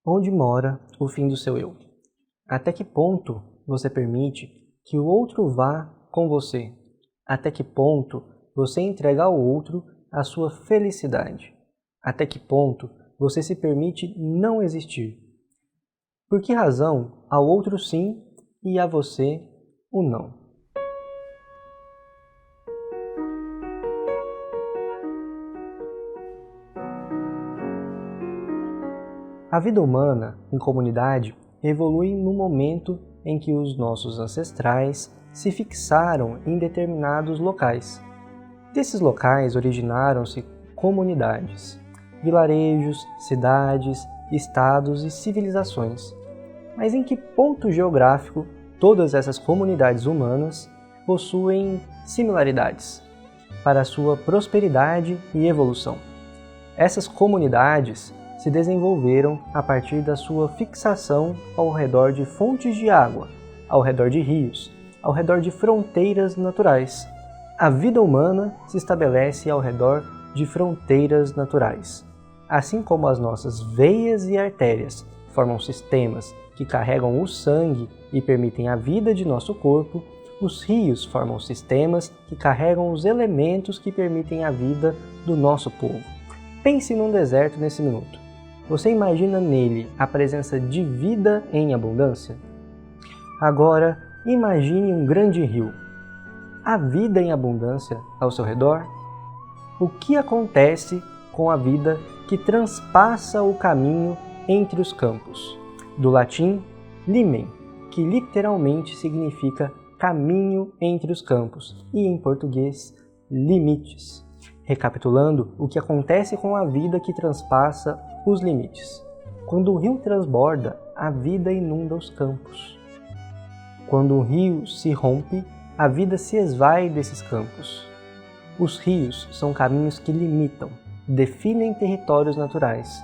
Onde mora o fim do seu eu? Até que ponto você permite que o outro vá com você? Até que ponto você entrega ao outro a sua felicidade? Até que ponto você se permite não existir? Por que razão ao outro sim e a você o não? A vida humana em comunidade evolui no momento em que os nossos ancestrais se fixaram em determinados locais. Desses locais originaram-se comunidades, vilarejos, cidades, estados e civilizações. Mas em que ponto geográfico todas essas comunidades humanas possuem similaridades para a sua prosperidade e evolução? Essas comunidades se desenvolveram a partir da sua fixação ao redor de fontes de água, ao redor de rios, ao redor de fronteiras naturais. A vida humana se estabelece ao redor de fronteiras naturais. Assim como as nossas veias e artérias formam sistemas que carregam o sangue e permitem a vida de nosso corpo, os rios formam sistemas que carregam os elementos que permitem a vida do nosso povo. Pense num deserto nesse minuto. Você imagina nele a presença de vida em abundância? Agora, imagine um grande rio. Há vida em abundância ao seu redor? O que acontece com a vida que transpassa o caminho entre os campos? Do latim, limen, que literalmente significa caminho entre os campos, e em português, limites. Recapitulando, o que acontece com a vida que transpassa os limites. Quando o rio transborda, a vida inunda os campos. Quando o rio se rompe, a vida se esvai desses campos. Os rios são caminhos que limitam, definem territórios naturais.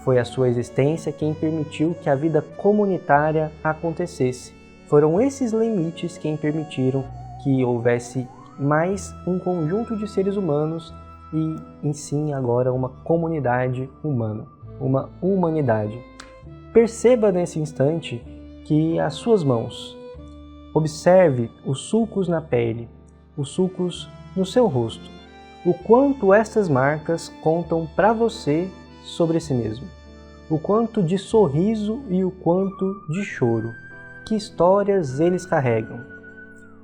Foi a sua existência quem permitiu que a vida comunitária acontecesse. Foram esses limites quem permitiram que houvesse mais um conjunto de seres humanos e, em si, agora uma comunidade humana, uma humanidade. Perceba nesse instante que as suas mãos, observe os sulcos na pele, os sulcos no seu rosto, o quanto estas marcas contam para você sobre si mesmo, o quanto de sorriso e o quanto de choro, que histórias eles carregam.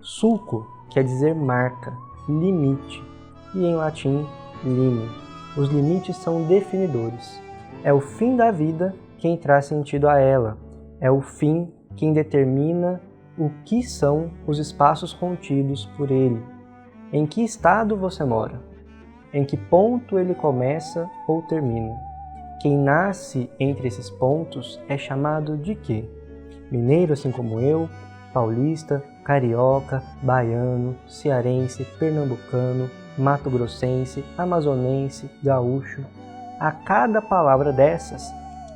Sulco quer dizer marca, limite, e em latim, limite. Os limites são definidores. É o fim da vida quem traz sentido a ela. É o fim quem determina o que são os espaços contidos por ele. Em que estado você mora? Em que ponto ele começa ou termina? Quem nasce entre esses pontos é chamado de quê? Mineiro assim como eu, paulista, carioca, baiano, cearense, pernambucano, mato-grossense, amazonense, gaúcho. A cada palavra dessas,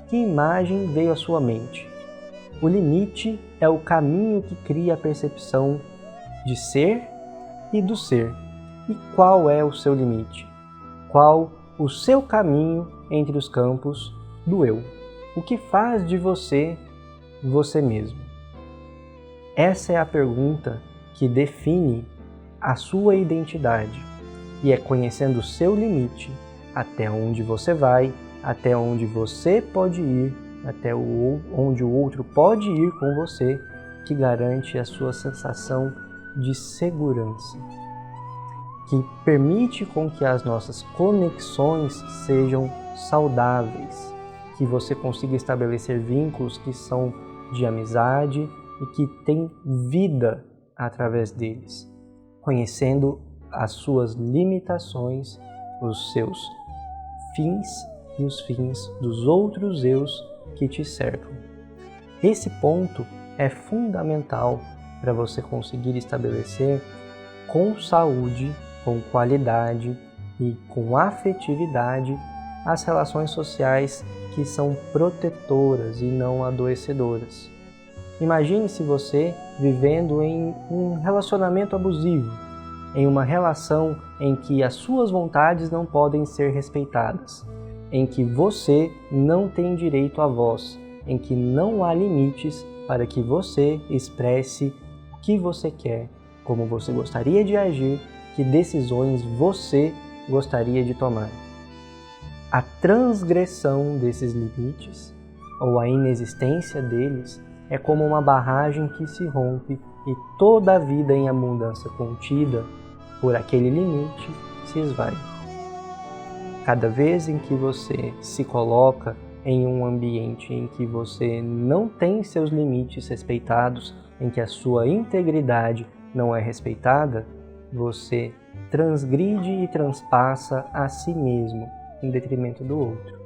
que imagem veio à sua mente? O limite é o caminho que cria a percepção de ser e do ser. E qual é o seu limite? Qual o seu caminho entre os campos do eu? O que faz de você você mesmo? Essa é a pergunta que define a sua identidade. E é conhecendo o seu limite, até onde você vai, até onde você pode ir, até onde o outro pode ir com você, que garante a sua sensação de segurança, que permite com que as nossas conexões sejam saudáveis, que você consiga estabelecer vínculos que são de amizade e que têm vida através deles, conhecendo as suas limitações, os seus fins e os fins dos outros eus que te cercam. Esse ponto é fundamental para você conseguir estabelecer com saúde, com qualidade e com afetividade as relações sociais que são protetoras e não adoecedoras. Imagine-se você vivendo em um relacionamento abusivo, em uma relação em que as suas vontades não podem ser respeitadas, em que você não tem direito à voz, em que não há limites para que você expresse o que você quer, como você gostaria de agir, que decisões você gostaria de tomar. A transgressão desses limites, ou a inexistência deles, é como uma barragem que se rompe e toda a vida em abundância contida por aquele limite se esvai. Cada vez em que você se coloca em um ambiente em que você não tem seus limites respeitados, em que a sua integridade não é respeitada, você transgride e transpassa a si mesmo em detrimento do outro.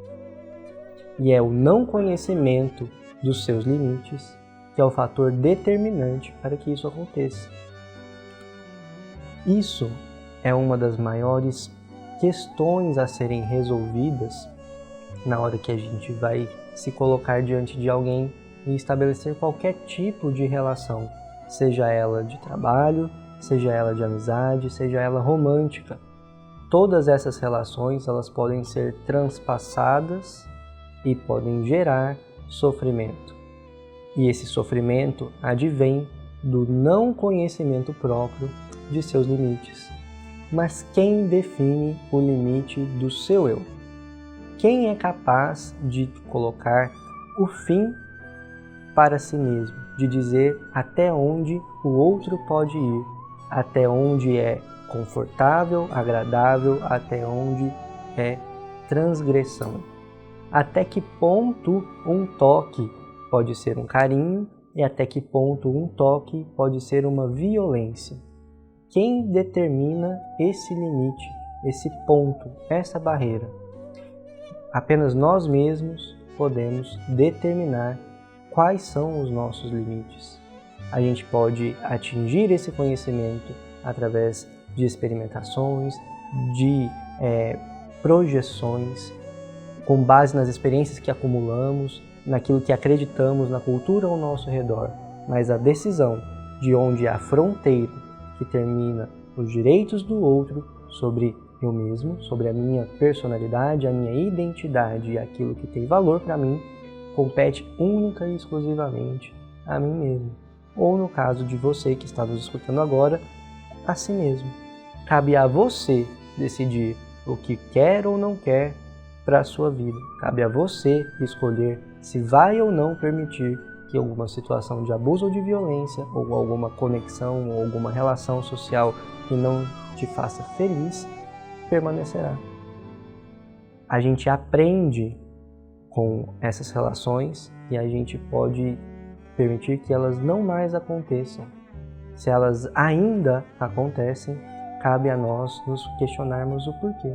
E é o não conhecimento dos seus limites que é o fator determinante para que isso aconteça. Isso é uma das maiores questões a serem resolvidas na hora que a gente vai se colocar diante de alguém e estabelecer qualquer tipo de relação, seja ela de trabalho, seja ela de amizade, seja ela romântica. Todas essas relações elas podem ser transpassadas e podem gerar sofrimento. E esse sofrimento advém do não conhecimento próprio de seus limites. Mas quem define o limite do seu eu? Quem é capaz de colocar o fim para si mesmo, de dizer até onde o outro pode ir, até onde é confortável, agradável, até onde é transgressão? Até que ponto um toque pode ser um carinho e até que ponto um toque pode ser uma violência? Quem determina esse limite, esse ponto, essa barreira? Apenas nós mesmos podemos determinar quais são os nossos limites. A gente pode atingir esse conhecimento através de experimentações, de projeções, com base nas experiências que acumulamos, naquilo que acreditamos, na cultura ao nosso redor. Mas a decisão de onde há fronteira que termina os direitos do outro sobre eu mesmo, sobre a minha personalidade, a minha identidade e aquilo que tem valor para mim, compete única e exclusivamente a mim mesmo. Ou no caso de você que está nos escutando agora, a si mesmo. Cabe a você decidir o que quer ou não quer para a sua vida. Cabe a você escolher se vai ou não permitir que alguma situação de abuso ou de violência, ou alguma conexão, ou alguma relação social que não te faça feliz, permanecerá. A gente aprende com essas relações e a gente pode permitir que elas não mais aconteçam. Se elas ainda acontecem, cabe a nós nos questionarmos o porquê.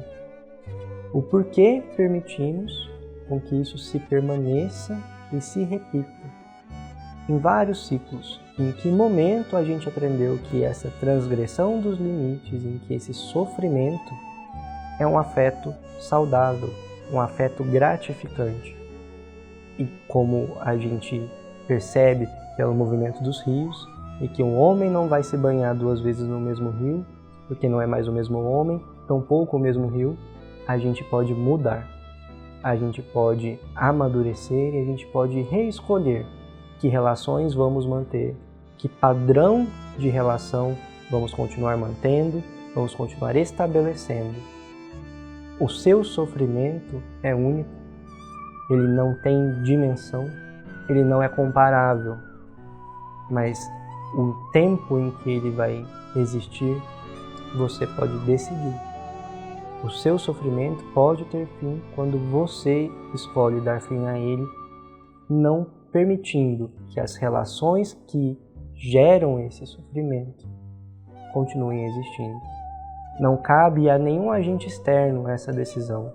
O porquê permitimos com que isso se permaneça e se repita em vários ciclos. Em que momento a gente aprendeu que essa transgressão dos limites, em que esse sofrimento é um afeto saudável, um afeto gratificante. E como a gente percebe pelo movimento dos rios, e que um homem não vai se banhar 2 vezes no mesmo rio, porque não é mais o mesmo homem, tampouco o mesmo rio, a gente pode mudar, a gente pode amadurecer e a gente pode reescolher que relações vamos manter, que padrão de relação vamos continuar mantendo, vamos continuar estabelecendo. O seu sofrimento é único, ele não tem dimensão, ele não é comparável, mas o tempo em que ele vai existir, você pode decidir. O seu sofrimento pode ter fim quando você escolhe dar fim a ele, não permitindo que as relações que geram esse sofrimento continuem existindo. Não cabe a nenhum agente externo essa decisão.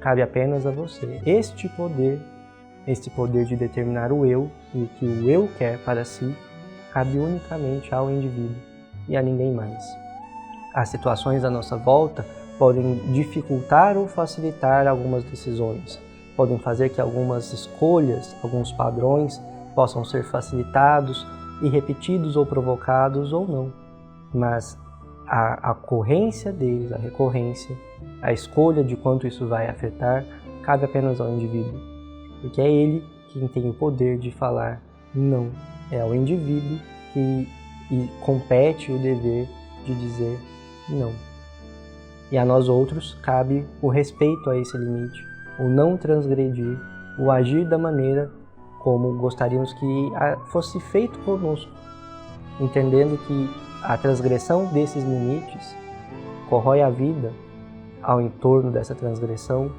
Cabe apenas a você. Este poder de determinar o eu e o que o eu quer para si, cabe unicamente ao indivíduo e a ninguém mais. As situações à nossa volta podem dificultar ou facilitar algumas decisões, podem fazer que algumas escolhas, alguns padrões possam ser facilitados e repetidos ou provocados ou não. Mas a ocorrência deles, a recorrência, a escolha de quanto isso vai afetar, cabe apenas ao indivíduo, porque é ele quem tem o poder de falar não. É ao indivíduo que compete o dever de dizer não. E a nós outros cabe o respeito a esse limite, o não transgredir, o agir da maneira como gostaríamos que fosse feito conosco, entendendo que a transgressão desses limites corrói a vida ao entorno dessa transgressão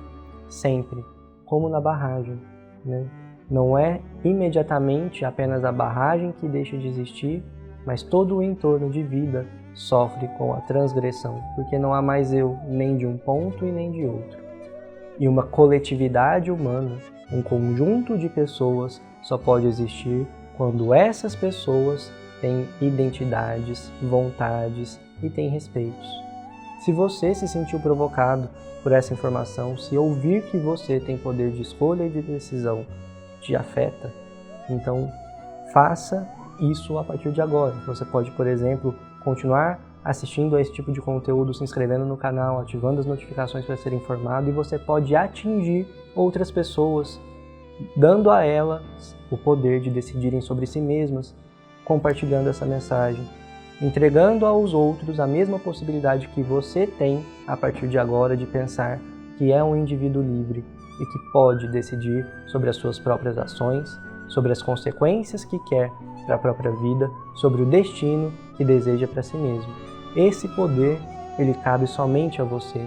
sempre, como na barragem, né? Não é imediatamente apenas a barragem que deixa de existir, mas todo o entorno de vida sofre com a transgressão, porque não há mais eu nem de um ponto e nem de outro. E uma coletividade humana, um conjunto de pessoas, só pode existir quando essas pessoas têm identidades, vontades e têm respeitos. Se você se sentiu provocado por essa informação, se ouvir que você tem poder de escolha e de decisão te afeta, então faça isso a partir de agora. Você pode, por exemplo, continuar assistindo a esse tipo de conteúdo, se inscrevendo no canal, ativando as notificações para ser informado, e você pode atingir outras pessoas, dando a elas o poder de decidirem sobre si mesmas, compartilhando essa mensagem, entregando aos outros a mesma possibilidade que você tem a partir de agora de pensar que é um indivíduo livre e que pode decidir sobre as suas próprias ações, sobre as consequências que quer para a própria vida, sobre o destino que deseja para si mesmo. Esse poder, ele cabe somente a você,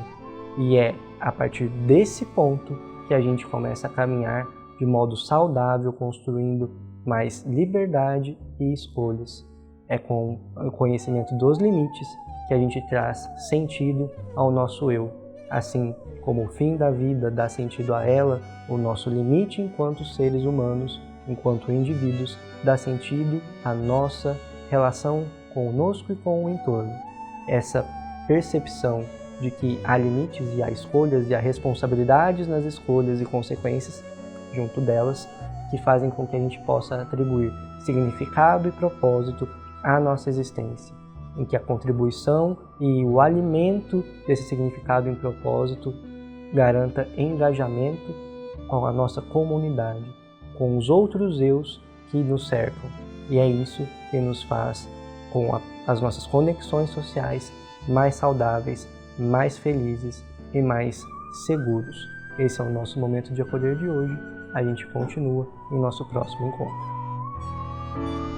e é a partir desse ponto que a gente começa a caminhar de modo saudável, construindo mais liberdade e escolhas. É com o conhecimento dos limites que a gente traz sentido ao nosso eu. Assim como o fim da vida dá sentido a ela, o nosso limite enquanto seres humanos, enquanto indivíduos, dá sentido à nossa relação conosco e com o entorno. Essa percepção de que há limites e há escolhas e há responsabilidades nas escolhas e consequências junto delas que fazem com que a gente possa atribuir significado e propósito à nossa existência, em que a contribuição e o alimento desse significado e propósito garanta engajamento com a nossa comunidade, com os outros eus que nos cercam. E é isso que nos faz, com as nossas conexões sociais, mais saudáveis, mais felizes e mais seguros. Esse é o nosso Momento de Acolher de hoje. A gente continua em nosso próximo encontro.